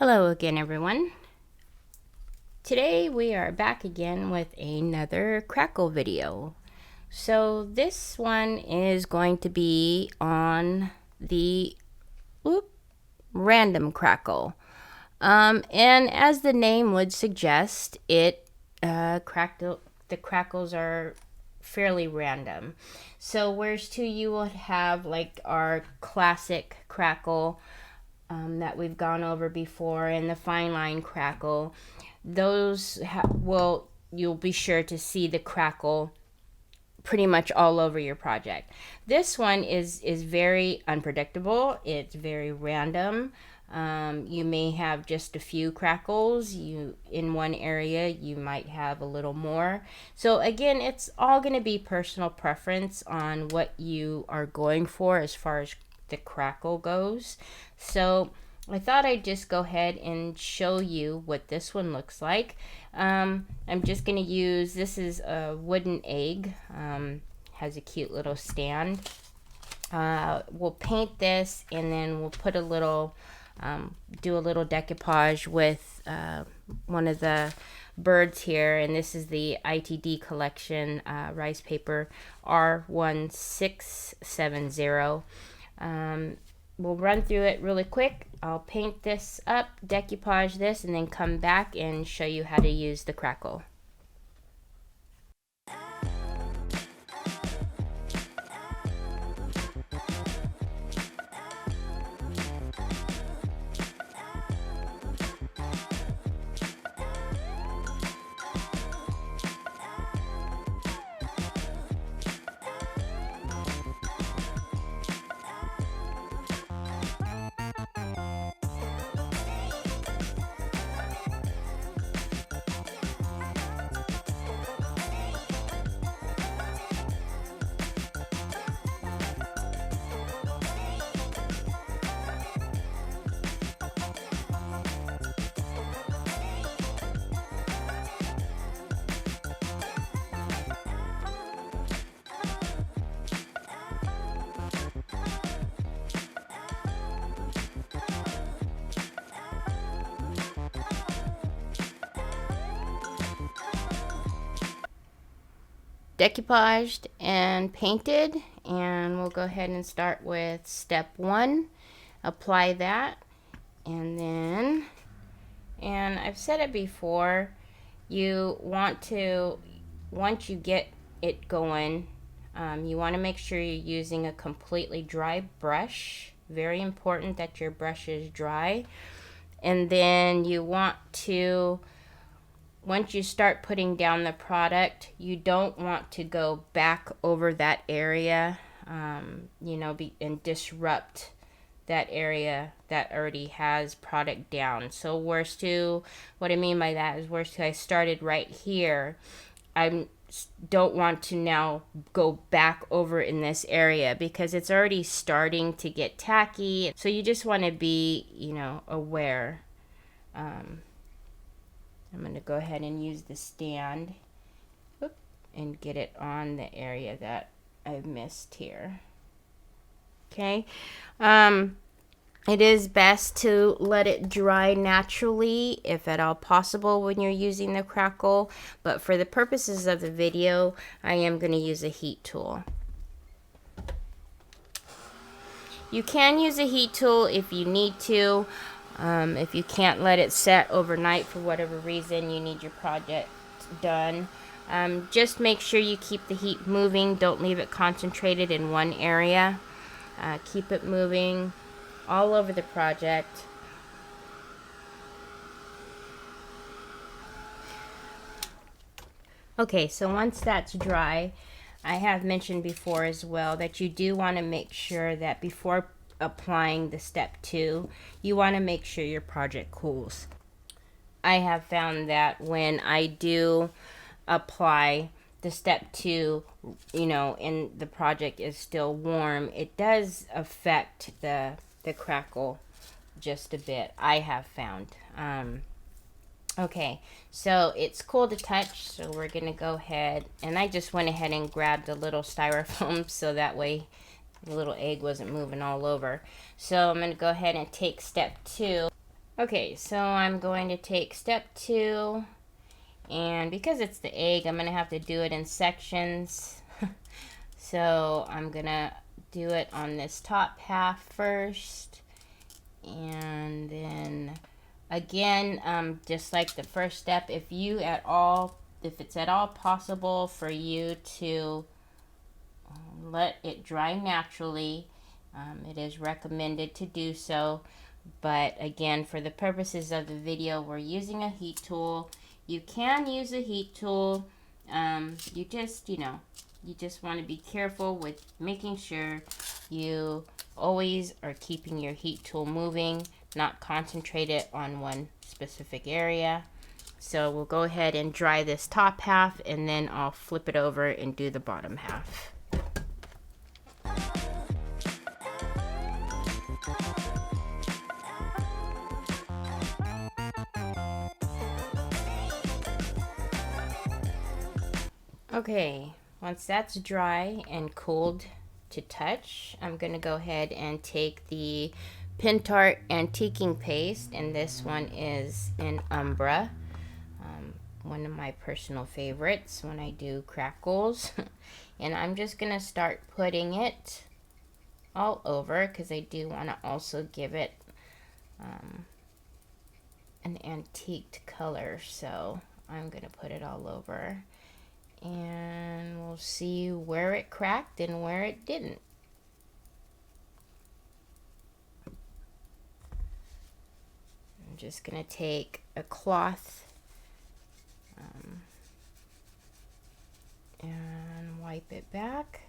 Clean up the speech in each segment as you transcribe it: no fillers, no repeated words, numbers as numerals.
Hello again, everyone. Today we are back again with another Crackle video. So this one is going to be on the random crackle. And as the name would suggest, the crackles are fairly random. So whereas you would have like our classic crackle that we've gone over before, and the fine line crackle, those you'll be sure to see the crackle pretty much all over your project. This one is very unpredictable. It's very random. You may have just a few crackles. In one area you might have a little more. So again, it's all going to be personal preference on what you are going for as far as the crackle goes. So I thought I'd just go ahead and show you what this one looks like. I'm just going to use, this is a wooden egg, has a cute little stand. We'll paint this, and then we'll put a little, do a little decoupage with one of the birds here, and this is the ITD collection rice paper R1670. We'll run through it really quick. I'll paint this up, decoupage this, and then come back and show you how to use the crackle. Decoupaged and painted, and we'll go ahead and start with step 1. Apply that, and I've said it before, you want to, once you get it going, you want to make sure you're using a completely dry brush. Very important that your brush is dry. And then you want to, once you start putting down the product, you don't want to go back over that area, and disrupt that area that already has product down. So what I mean by that is I started right here. I don't want to now go back over in this area because it's already starting to get tacky. So you just want to be, aware. I'm going to go ahead and use the stand and get it on the area that I've missed here. Okay. It is best to let it dry naturally, if at all possible, when you're using the crackle. But for the purposes of the video, I am going to use a heat tool. You can use a heat tool if you need to. If you can't let it set overnight for whatever reason, you need your project done. Just make sure you keep the heat moving. Don't leave it concentrated in one area. Keep it moving all over the project. Okay, so once that's dry, I have mentioned before as well that you do want to make sure that before applying the step 2, you want to make sure your project cools. I have found that when I do apply the step 2, and the project is still warm, it does affect the crackle just a bit, I have found. Okay, so it's cool to touch, so we're gonna go ahead, and I just went ahead and grabbed a little styrofoam so that way the little egg wasn't moving all over. So I'm going to go ahead and take step 2. Okay, so I'm going to take step 2, and because it's the egg, I'm going to have to do it in sections. So I'm going to do it on this top half first, and then again, just like the first step, if it's at all possible for you to let it dry naturally, it is recommended to do so. But again, for the purposes of the video, we're using a heat tool. You can use a heat tool. You just want to be careful with making sure you always are keeping your heat tool moving, not concentrated on one specific area. So we'll go ahead and dry this top half, and then I'll flip it over and do the bottom half. Okay, once that's dry and cooled to touch, I'm going to go ahead and take the Pentart antiquing paste, and this one is in Umbra, one of my personal favorites when I do crackles. And I'm just going to start putting it all over because I do want to also give it an antiqued color, so I'm going to put it all over. And we'll see where it cracked and where it didn't. I'm just going to take a cloth and wipe it back.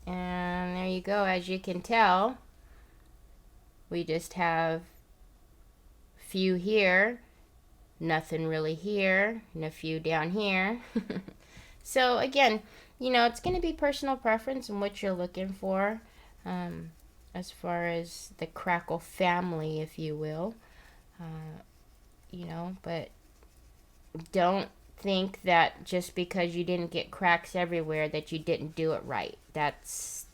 And there you go. As you can tell, we just have a few here, nothing really here, and a few down here. So again, it's going to be personal preference and what you're looking for, as far as the crackle family, if you will. But don't think that just because you didn't get cracks everywhere that you didn't do it right. That's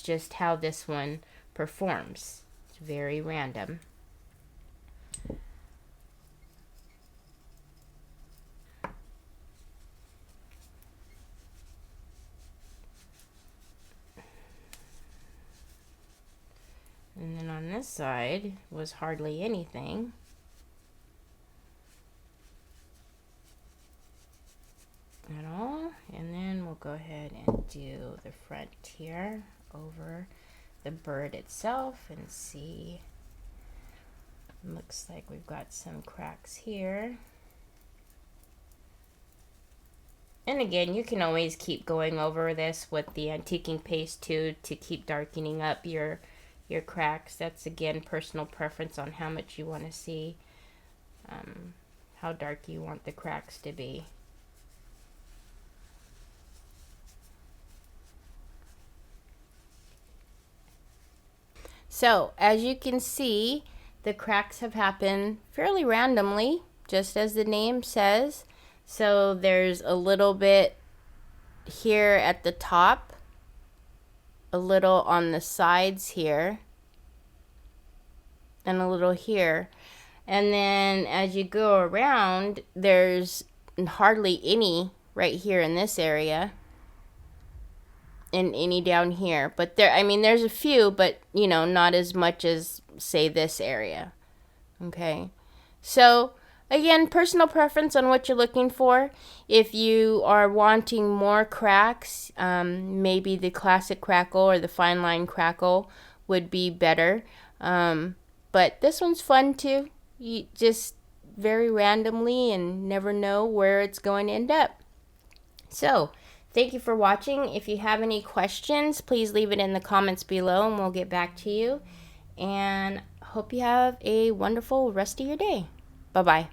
just how this one performs. It's very random. And then on this side was hardly anything. At all. And then we'll go ahead and do the front here over the bird itself and see. Looks like we've got some cracks here. And again, you can always keep going over this with the antiquing paste too to keep darkening up your cracks. That's again personal preference on how much you want to see, how dark you want the cracks to be. So as you can see, the cracks have happened fairly randomly, just as the name says. So there's a little bit here at the top, a little on the sides here, and a little here. And then as you go around, there's hardly any right here in this area, and any down here. But there's a few, but not as much as say this area. Okay, so again, personal preference on what you're looking for. If you are wanting more cracks, maybe the classic crackle or the fine line crackle would be better. But this one's fun too. You just very randomly and never know where it's going to end up. So thank you for watching. If you have any questions, please leave it in the comments below and we'll get back to you. And hope you have a wonderful rest of your day. Bye-bye.